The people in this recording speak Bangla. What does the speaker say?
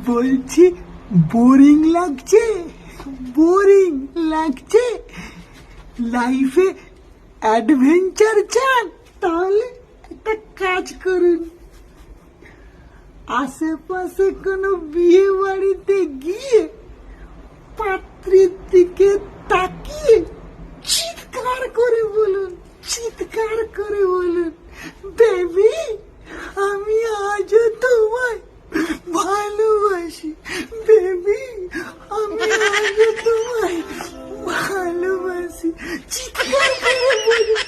বলছি বোরিং লাগছে, বোরিং লাগছে। লাইফে অ্যাডভেঞ্চার চান? তাহলে একটা কাজ করুন, আশেপাশে কোনো বিয়ে বাড়িতে গিয়ে পাত্রীর দিকে তাকিয়ে চিৎকার করে বলুন, চিৎকার করে বলুন, বেবি আমি আজও তোমায় ভালোবাসি, বেবি আমি আজও তোমায় ভালোবাসি। চিৎকার করে বলুন।